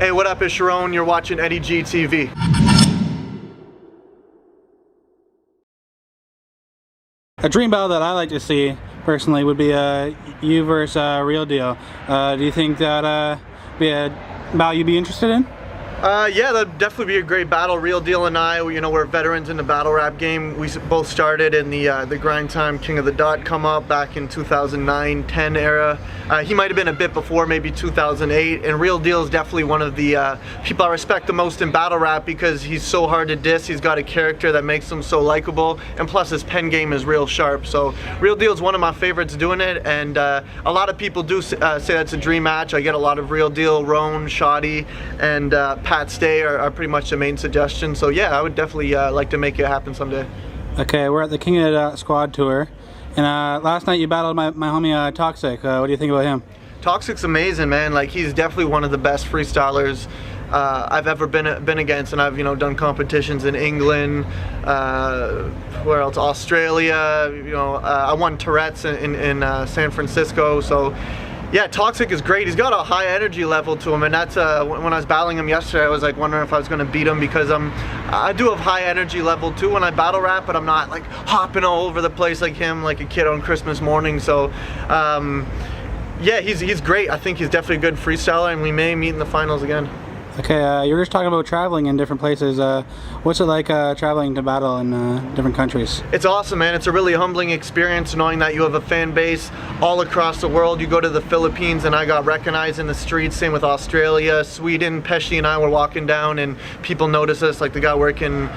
Hey, what up? It's Charron. You're watching Eddie G TV. A dream battle that I like to see personally would be you versus Real Deal. Do you think that be a battle you'd be interested in? Yeah, that'd definitely be a great battle. Real Deal and I, you know, we're veterans in the battle rap game. We both started in the Grind Time King of the Dot come up back in 2009-10 era. He might have been a bit before, maybe 2008. And Real Deal is definitely one of the people I respect the most in battle rap because he's so hard to diss. He's got a character that makes him so likable, and plus his pen game is real sharp. So Real Deal is one of my favorites doing it, and a lot of people do say that's a dream match. I get a lot of Real Deal, Roan, Shoddy, and Pat Stay are pretty much the main suggestions. So yeah, I would definitely like to make it happen someday. Okay, we're at the King of the Dot Squad Tour, and last night you battled my homie Toxic. What do you think about him? Toxic's amazing, man. Like, he's definitely one of the best freestylers I've ever been against, and I've done competitions in England, where else? Australia. I won Tourette's in San Francisco. So yeah, Toxic is great. He's got a high energy level to him, and that's when I was battling him yesterday, I was like wondering if I was going to beat him because I do have high energy level too when I battle rap, but I'm not like hopping all over the place like him, like a kid on Christmas morning. So yeah, he's great. I think he's definitely a good freestyler, and we may meet in the finals again. Okay, you were just talking about traveling in different places. What's it like traveling to battle in different countries? It's awesome, man. It's a really humbling experience knowing that you have a fan base all across the world. You go to the Philippines and I got recognized in the streets, same with Australia, Sweden. Pesci and I were walking down and people notice us, like the guy working,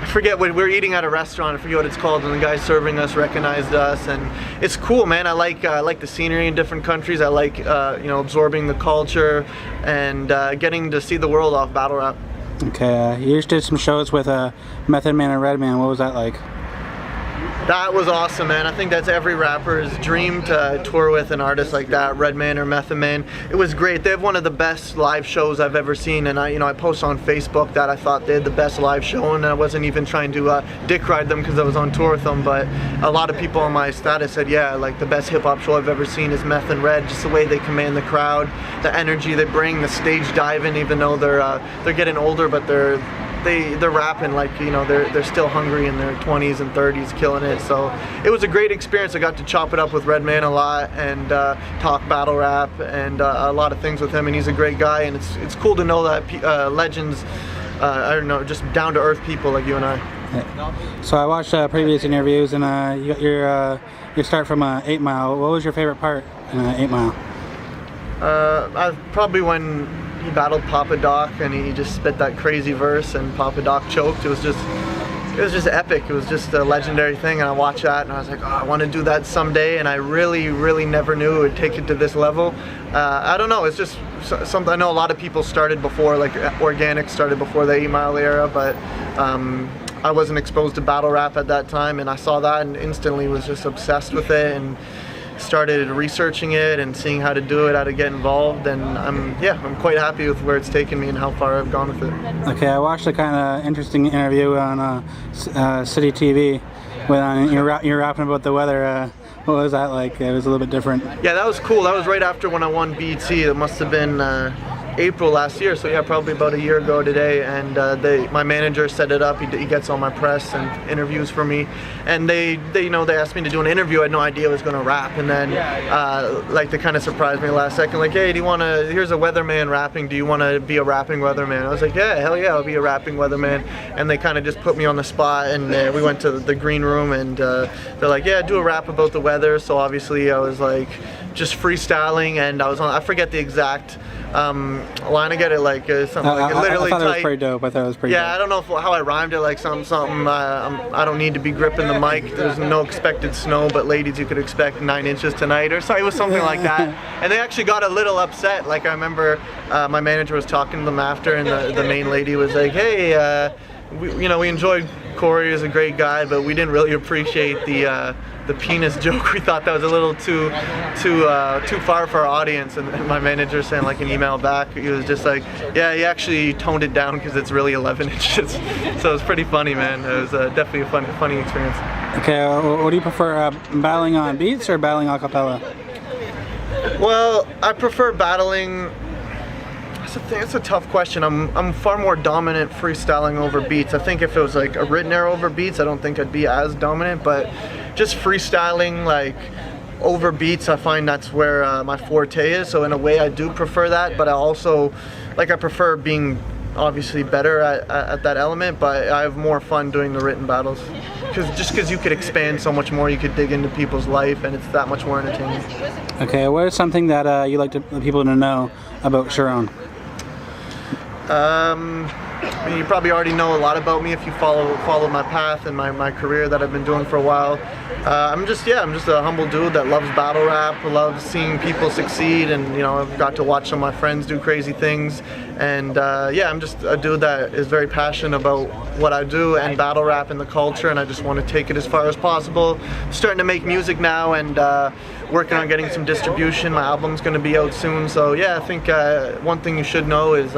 I forget what, we're eating at a restaurant, I forget what it's called, and the guy serving us recognized us, and it's cool, man. I like the scenery in different countries. I like absorbing the culture and getting to see the world off battle rap. Okay, you just did some shows with Method Man and Redman. What was that like? That was awesome, man. I think that's every rapper's dream to tour with an artist like that, Redman or Method Man. It was great. They have one of the best live shows I've ever seen, and I post on Facebook that I thought they had the best live show, and I wasn't even trying to dick ride them because I was on tour with them, but a lot of people on my status said, yeah, like the best hip hop show I've ever seen is Meth and Red. Just the way they command the crowd, the energy they bring, the stage diving, even though they're getting older, but they're rapping like they're still hungry in their 20s and 30s, killing it. So it was a great experience. I got to chop it up with Redman a lot and talk battle rap and a lot of things with him, and he's a great guy, and it's cool to know that legends, I don't know, just down to earth people like you and I. So I watched previous interviews, and you got your start from 8 Mile. What was your favorite part in 8 Mile? Probably when he battled Papa Doc and he just spit that crazy verse and Papa Doc choked. It was just epic. It was just a legendary thing, and I watched that and I was like, oh, I want to do that someday, and I really never knew it would take it to this level. I don't know, it's just something. I know a lot of people started before, like Organic started before the 8 Mile era, but I wasn't exposed to battle rap at that time, and I saw that and instantly was just obsessed with it and started researching it and seeing how to do it, how to get involved, and I'm quite happy with where it's taken me and how far I've gone with it. Okay, I watched a kind of interesting interview on City TV when you're rapping about the weather. What was that like? It was a little bit different. Yeah, that was cool. That was right after when I won BET. It must have been April last year, so yeah, probably about a year ago today, and my manager set it up. He gets all my press and interviews for me, and they asked me to do an interview. I had no idea I was gonna rap, and then like they kind of surprised me last second, like, hey, here's a weatherman rapping, do you want to be a rapping weatherman? I was like, yeah, hell yeah, I'll be a rapping weatherman. And they kind of just put me on the spot, and we went to the green room, and they're like, yeah, do a rap about the weather. So obviously I was like just freestyling, and I forget the exact line. I get it like something like literally I thought tight. It was pretty dope. I thought it was pretty dope. I don't know how I rhymed it, like something I don't need to be gripping the mic, there's no expected snow, but ladies, you could expect 9 inches tonight, or so. It was something like that. And they actually got a little upset. Like, I remember my manager was talking to them after, and the main lady was like, hey, we enjoyed Corey, is a great guy, but we didn't really appreciate the penis joke. We thought that was a little too far for our audience. And my manager sent like an email back. He was just like, yeah, he actually toned it down because it's really 11 inches. So it was pretty funny, man. It was definitely a funny experience. Okay, what do you prefer, battling on beats or battling a cappella? Well, I prefer battling. That's the thing. It's a tough question. I'm far more dominant freestyling over beats. I think if it was like a written era over beats, I don't think I'd be as dominant. But just freestyling like over beats, I find that's where my forte is. So in a way, I do prefer that. But I also I prefer being obviously better at that element. But I have more fun doing the written battles because you could expand so much more. You could dig into people's life, and it's that much more entertaining. Okay, what is something that you like the people to know about Charron? I mean, you probably already know a lot about me if you follow my path and my career that I've been doing for a while. I'm just a humble dude that loves battle rap, loves seeing people succeed, and I've got to watch some of my friends do crazy things, and I'm just a dude that is very passionate about what I do and battle rap and the culture, and I just want to take it as far as possible. Starting to make music now and working on getting some distribution. My album's going to be out soon, so yeah, I think one thing you should know is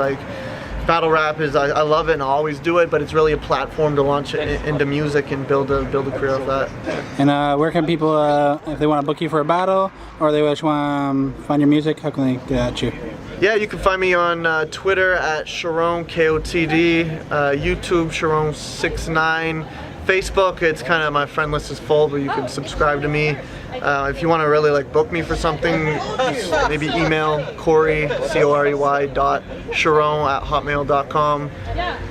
battle rap is I love it and I always do it, but it's really a platform to launch into music and build a career off that. And where can people, if they want to book you for a battle or they just want to find your music, how can they get at you? Yeah, you can find me on Twitter at Charron KOTD, YouTube Charron69, Facebook. It's kind of my friend list is full, but you can subscribe to me. If you want to really book me for something, just maybe email Corey Charron@hotmail.com,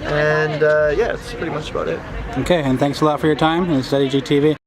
and yeah, that's pretty much about it. Okay, and thanks a lot for your time. This is Eddie GTV.